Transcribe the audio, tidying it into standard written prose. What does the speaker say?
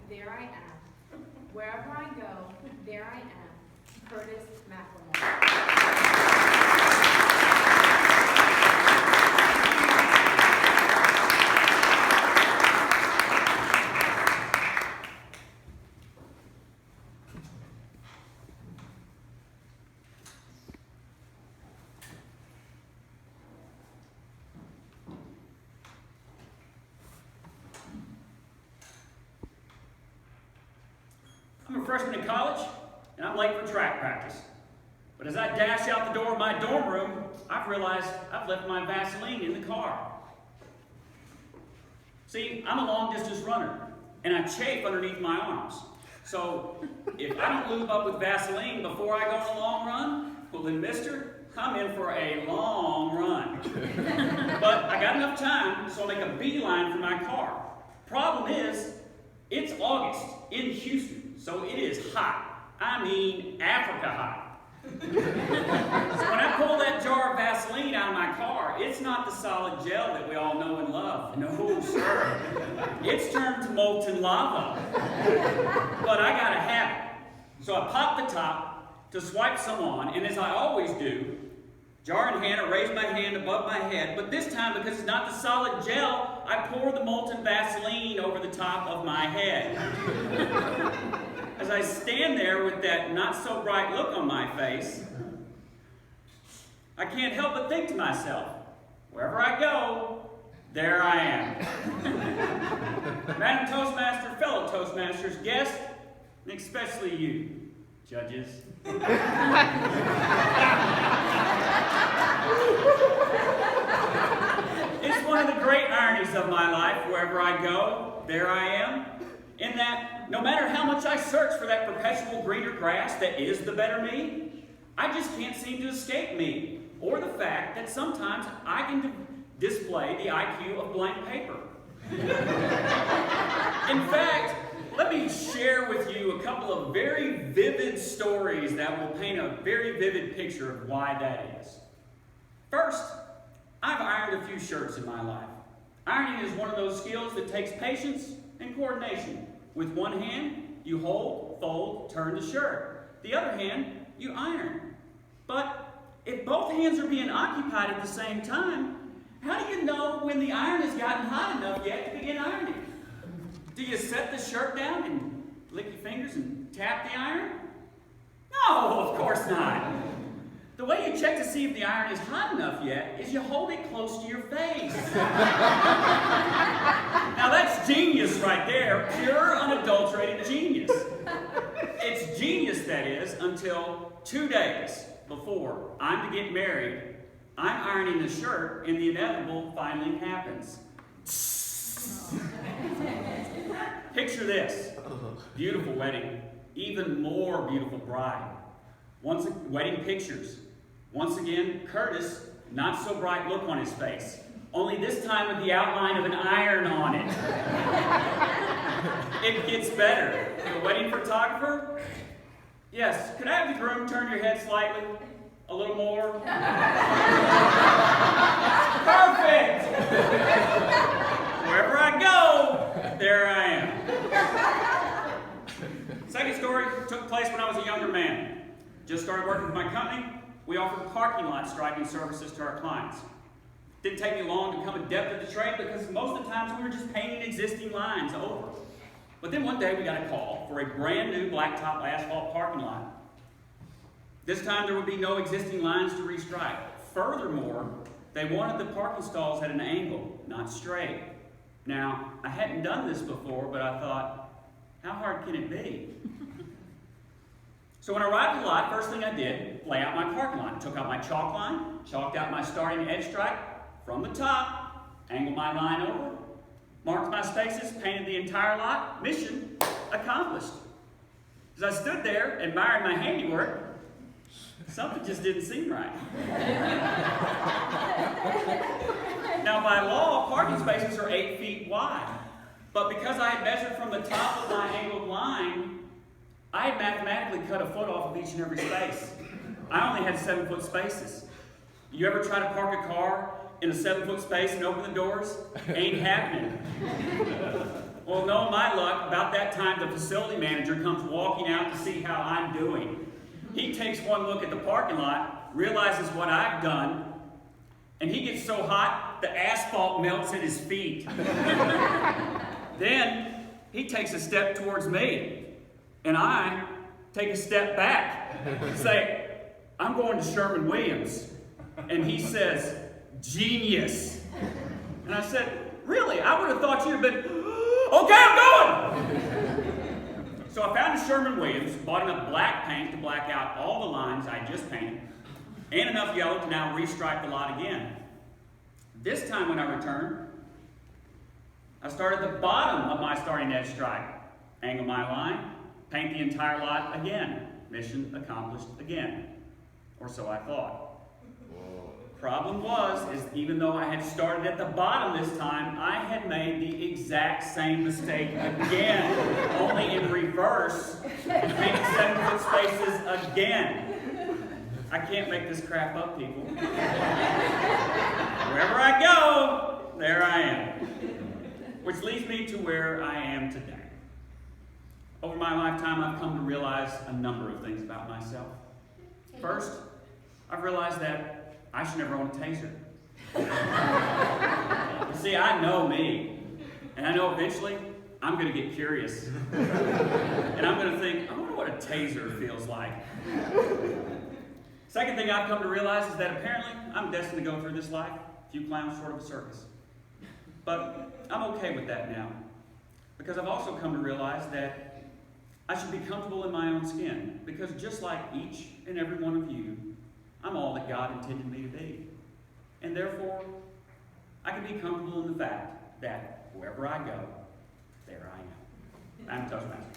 there I am. Wherever I go, there I am. Curtis McLemore. I'm a freshman in college, and I'm late for track practice. But as I dash out the door of my dorm room, I've realized I've left my Vaseline in the car. See, I'm a long-distance runner, and I chafe underneath my arms. So, if I don't lube up with Vaseline before I go on a long run, well then, mister, I'm in for a long run. But I got enough time, so I'll make a beeline for my car. Problem is, it's August in Houston, so it is hot. I mean, Africa hot. So when I pull that jar of Vaseline out of my car, it's not the solid gel that we all know and love. No, sir. It's turned to molten lava. But I gotta have it. So I pop the top to swipe some on, and as I always do, jar in hand, I raise my hand above my head, but this time, because it's not the solid gel, I pour the molten Vaseline over the top of my head. As I stand there with that not-so-bright look on my face, I can't help but think to myself, wherever I go, there I am. Madam Toastmaster, fellow Toastmasters, guests, and especially you, judges. It's one of the great ironies of my life, wherever I go, there I am, in that no matter how much I search for that perpetual greener grass that is the better me, I just can't seem to escape me, or the fact that sometimes I can display the IQ of blank paper. In fact, let me share with you a couple of very vivid stories that will paint a very vivid picture of why that is. First, I've ironed a few shirts in my life. Ironing is one of those skills that takes patience and coordination. With one hand, you hold, fold, turn the shirt. The other hand, you iron. But if both hands are being occupied at the same time, how do you know when the iron has gotten hot enough yet to begin ironing? Do you set the shirt down and lick your fingers and tap the iron? No, of course not. The way you check to see if the iron is hot enough yet is you hold it close to your face. Now that's genius right there, pure unadulterated genius. It's genius, that is, until 2 days before I'm to get married, I'm ironing the shirt and the inevitable finally happens. Picture this, beautiful wedding, even more beautiful bride. Wedding pictures. Once again, Curtis, not so bright look on his face, only this time with the outline of an iron on it. It gets better. The wedding photographer? Yes, could I have the groom turn your head slightly? A little more? Perfect! Wherever I go, there I am. Second story took place when I was a younger man. Just started working with my company. We offered parking lot striping services to our clients. Didn't take me long to become adept at the trade because most of the times we were just painting existing lines over. But then one day we got a call for a brand new blacktop asphalt parking lot. This time there would be no existing lines to restripe. Furthermore, they wanted the parking stalls at an angle, not straight. Now, I hadn't done this before, but I thought, how hard can it be? So when I arrived at the lot, first thing I did, lay out my parking lot. Took out my chalk line, chalked out my starting edge stripe from the top, angled my line over, marked my spaces, painted the entire lot. Mission accomplished. As I stood there admiring my handiwork, something just didn't seem right. Now by law, parking spaces are 8 feet wide. But because I had measured from the top of my angled line, I had mathematically cut a foot off of each and every space. I only had 7-foot spaces. You ever try to park a car in a 7-foot space and open the doors? Ain't happening. Well, knowing my luck, about that time the facility manager comes walking out to see how I'm doing. He takes one look at the parking lot, realizes what I've done, and he gets so hot the asphalt melts at his feet. Then he takes a step towards me, and I take a step back and say, I'm going to Sherman-Williams. And he says, genius. And I said, really? I would have thought you'd have been, okay, I'm going. So I found a Sherman-Williams, bought enough black paint to black out all the lines I just painted, and enough yellow to now restripe the lot again. This time when I returned, I start at the bottom of my starting edge stripe, angle my line, paint the entire lot again. Mission accomplished again. Or so I thought. Problem is even though I had started at the bottom this time, I had made the exact same mistake again, only in reverse, and painted 7-foot spaces again. I can't make this crap up, people. Wherever I go, there I am. Which leads me to where I am today. Over my lifetime, I've come to realize a number of things about myself. First, I've realized that I should never own a taser. You see, I know me, and I know eventually I'm going to get curious. And I'm going to think, I wonder what a taser feels like. Second thing I've come to realize is that apparently I'm destined to go through this life, a few clowns short of a circus. But I'm okay with that now, because I've also come to realize that I should be comfortable in my own skin, because just like each and every one of you, I'm all that God intended me to be. And therefore, I can be comfortable in the fact that wherever I go, there I am. I'm Toastmaster.